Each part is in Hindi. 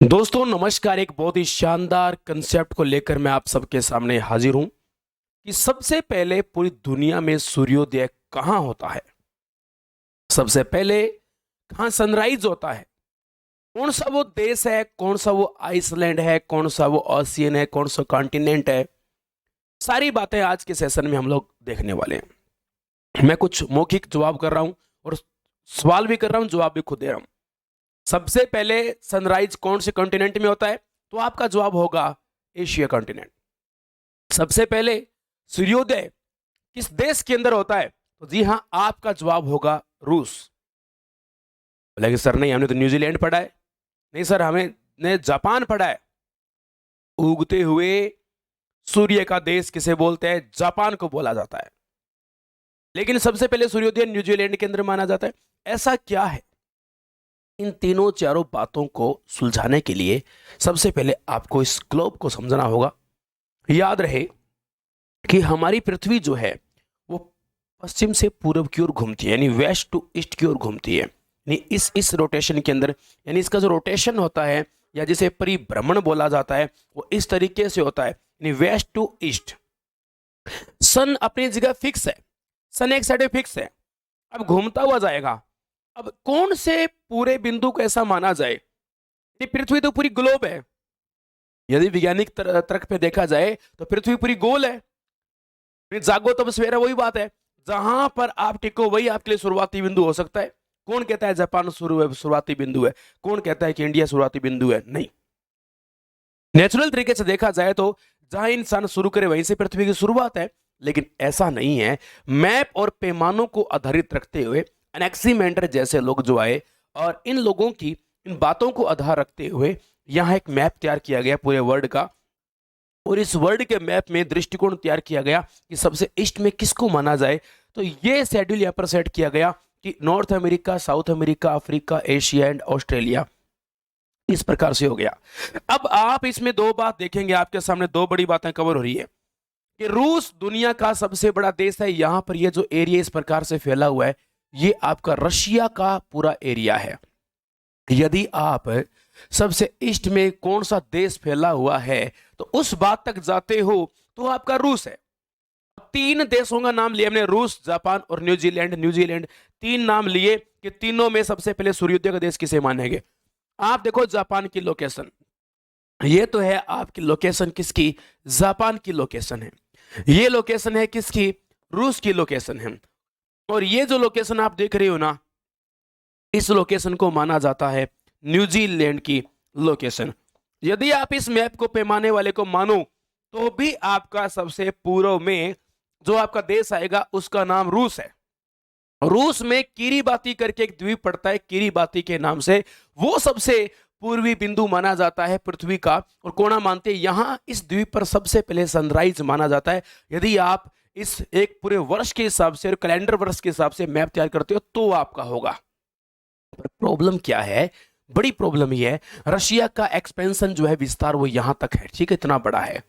दोस्तों नमस्कार। एक बहुत ही शानदार कंसेप्ट को लेकर मैं आप सबके सामने हाजिर हूं कि सबसे पहले पूरी दुनिया में सूर्योदय कहां होता है। सबसे पहले कहां सनराइज होता है, कौन सा वो देश है, कौन सा वो आइसलैंड है, कौन सा वो ओशियन है, कौन सा कॉन्टिनेंट है। सारी बातें आज के सेशन में हम लोग देखने वाले हैं। मैं कुछ मौखिक जवाब कर रहा हूं और सवाल भी कर रहा हूं, जवाब भी खुद दे रहा हूं। सबसे पहले सनराइज कौन से कॉन्टिनेंट में होता है, तो आपका जवाब होगा एशिया कॉन्टिनेंट। सबसे पहले सूर्योदय किस देश के अंदर होता है, तो जी हां, आपका जवाब होगा रूस। बोलेंगे सर नहीं, हमने तो न्यूजीलैंड पढ़ा है। नहीं सर, हमने जापान पढ़ा है। उगते हुए सूर्य का देश किसे बोलते हैं, जापान को बोला जाता है। लेकिन सबसे पहले सूर्योदय न्यूजीलैंड के अंदर माना जाता है। ऐसा क्या है, इन तीनों चारों बातों को सुलझाने के लिए सबसे पहले आपको इस ग्लोब को समझना होगा। याद रहे कि हमारी पृथ्वी जो है वो पश्चिम से पूर्व की ओर घूमती है, यानी वेस्ट टू ईस्ट की ओर घूमती है। यानी इस रोटेशन के अंदर, यानी इसका जो रोटेशन होता है या जिसे परिभ्रमण बोला जाता है, वो इस तरीके से होता है, यानी वेस्ट टू ईस्ट। सन अपनी जगह फिक्स है, सन एक साइड फिक्स है, अब घूमता हुआ जाएगा। अब कौन से पूरे बिंदु को ऐसा माना जाए, ये पृथ्वी तो पूरी ग्लोब है। यदि वैज्ञानिक तर्क पे देखा जाए तो पृथ्वी पूरी गोल है। फिर जागो तब सवेरा, वही बात है, जहां पर आप टिको वही आपके लिए शुरुआती बिंदु हो सकता है। कौन कहता है जापान शुरुआती बिंदु है, कौन कहता है कि इंडिया शुरुआती बिंदु है? नहीं। नेचुरल तरीके से देखा जाए तो जहां इंसान शुरू करे वहीं से पृथ्वी की शुरुआत है। लेकिन ऐसा नहीं है। मैप और पैमानों को आधारित रखते हुए एनेक्सीमेंटर जैसे लोग जो आए, और इन लोगों की इन बातों को आधार रखते हुए यहाँ एक मैप तैयार किया गया पूरे वर्ल्ड का। और इस वर्ल्ड के मैप में दृष्टिकोण तैयार किया गया कि सबसे ईस्ट में किसको माना जाए। तो ये शेड्यूल यहाँ पर सेट किया गया कि north America, south America, Africa, Asia and Australia. इस प्रकार से हो गया। अब आप इसमें दो बात देखेंगे, आपके सामने दो बड़ी बातें कवर हो रही है कि रूस दुनिया का सबसे बड़ा देश है। यहां पर ये जो एरिया इस प्रकार से फैला हुआ है, ये आपका रशिया का पूरा एरिया है। यदि आप सबसे ईस्ट में कौन सा देश फैला हुआ है तो उस बात तक जाते हो तो आपका रूस है। तीन देशों का नाम लिया हमने, रूस, जापान और न्यूजीलैंड। न्यूजीलैंड तीन नाम लिए कि तीनों में सबसे पहले सूर्योदय का देश किसे मानेंगे। आप देखो जापान की लोकेशन, ये तो है आपकी लोकेशन किसकी, जापान की लोकेशन है। ये लोकेशन है किसकी, रूस की लोकेशन है। और ये जो लोकेशन आप देख रहे हो ना, इस लोकेशन को माना जाता है न्यूजीलैंड की लोकेशन। यदि आप इस मैप को पैमाने वाले को मानो तो भी आपका सबसे पूर्व में जो आपका देश आएगा उसका नाम रूस है। रूस में किरीबाती करके एक द्वीप पड़ता है, किरीबाती के नाम से, वो सबसे पूर्वी बिंदु माना जाता है पृथ्वी का। और कोना मानते हैं यहां इस द्वीप पर सबसे पहले सनराइज माना जाता है। यदि आप इस एक पूरे वर्ष के हिसाब से और कैलेंडर वर्ष के हिसाब से मैप तैयार करते हो तो आपका होगा। पर प्रॉब्लम क्या है, बड़ी प्रॉब्लम ये है, रशिया का एक्सपेंशन जो है, विस्तार, वो यहां तक है, ठीक है, इतना बड़ा है।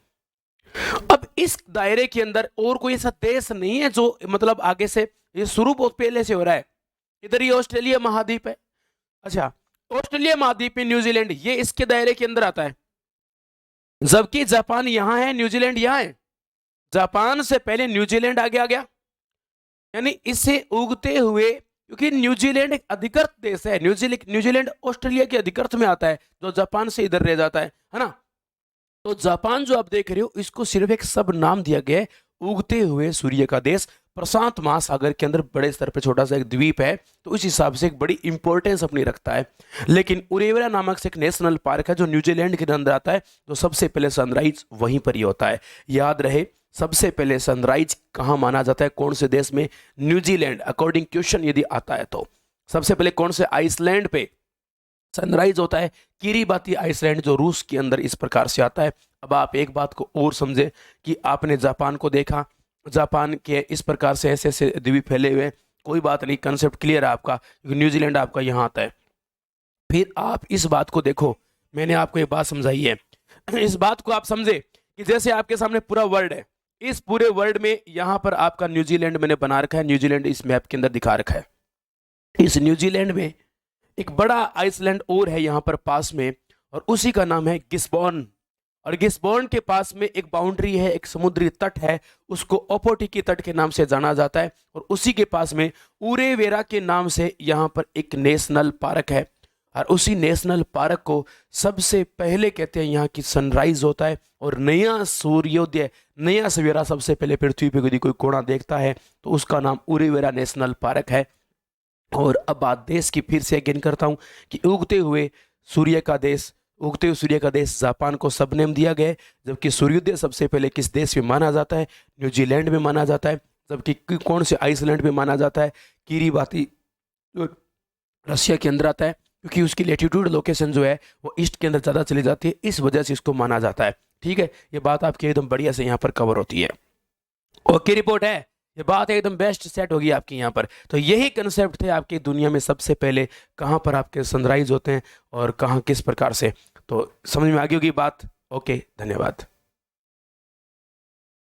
अब इस दायरे के अंदर और कोई ऐसा देश नहीं है जो मतलब आगे से, ये शुरू बहुत पहले से हो रहा है। इधर ये ऑस्ट्रेलिया महाद्वीप है, अच्छा, ऑस्ट्रेलिया महाद्वीप में न्यूजीलैंड ये इसके दायरे के अंदर आता है, जबकि जापान यहां है, न्यूजीलैंड यहां है। जापान से पहले न्यूजीलैंड आगे आ गया, यानी इसे उगते हुए, क्योंकि न्यूजीलैंड एक अधिकृत देश है, न्यूजीलैंड ऑस्ट्रेलिया के अधिकृत में आता है, जो जापान से इधर रह जाता है ना। तो जापान जो आप देख रहे हो, इसको सिर्फ एक सब नाम दिया गया है, उगते हुए सूर्य का देश। प्रशांत महासागर के अंदर बड़े स्तर पे छोटा सा एक द्वीप है, तो इस हिसाब से एक बड़ी इंपॉर्टेंस अपनी रखता है। लेकिन उरेवरा नामक से एक नेशनल पार्क है जो न्यूजीलैंड के अंदर आता है, तो सबसे पहले सनराइज वहीं पर ही होता है। याद रहे, सबसे पहले सनराइज कहाँ माना जाता है, कौन से देश में, न्यूजीलैंड। अकॉर्डिंग क्वेश्चन यदि आता है तो सबसे पहले कौन से आइसलैंड पे सनराइज होता है, किरीबाती आइसलैंड जो रूस के अंदर इस प्रकार से आता है। अब आप एक बात को और समझे कि आपने जापान को देखा, जापान के इस प्रकार से ऐसे ऐसे द्वीप फैले हुए, कोई बात नहीं, कंसेप्ट क्लियर है आपका, क्योंकि न्यूजीलैंड आपका यहाँ आता है। फिर आप इस बात को देखो, मैंने आपको एक बात समझाई है, इस बात को आप समझे कि जैसे आपके सामने पूरा वर्ल्ड है, इस पूरे वर्ल्ड में यहाँ पर आपका न्यूजीलैंड मैंने बना रखा है, न्यूजीलैंड इस मैप के अंदर दिखा रखा है। इस न्यूजीलैंड में एक बड़ा आइसलैंड और है यहाँ पर पास में, और उसी का नाम है गिस्बॉन। और गिस्बॉन के पास में एक बाउंड्री है, एक समुद्री तट है, उसको ओपोटिकी तट के नाम से जाना जाता है। और उसी के पास में उरेवेरा के नाम से यहाँ पर एक नेशनल पार्क है। और उसी नेशनल पार्क को सबसे पहले कहते हैं यहाँ की सनराइज होता है और नया सूर्योदय, नया सवेरा सबसे पहले पृथ्वी पे यदि कोई कोना देखता है तो उसका नाम उरेवेरा नेशनल पार्क है। और अब बात देश की फिर से अगेन करता हूँ कि उगते हुए सूर्य का देश जापान को सब नेम दिया गया है, जबकि सूर्योदय सबसे पहले किस देश में माना जाता है, न्यूजीलैंड में माना जाता है। जबकि कौन से आइसलैंड में माना जाता है, किरीबाती रशिया के अंदर आता है, क्योंकि उसकी लेटीट्यूड लोकेशन जो है वो ईस्ट के अंदर ज़्यादा चली जाती है, इस वजह से इसको माना जाता है। ठीक है, ये बात आपकी एकदम बढ़िया से यहाँ पर कवर होती है। ओके रिपोर्ट है, ये बात एकदम बेस्ट सेट होगी आपकी यहाँ पर। तो यही कंसेप्ट थे आपकी दुनिया में सबसे पहले कहाँ पर आपके सनराइज होते हैं और कहाँ किस प्रकार से। तो समझ में आ गई होगी बात। ओके, धन्यवाद।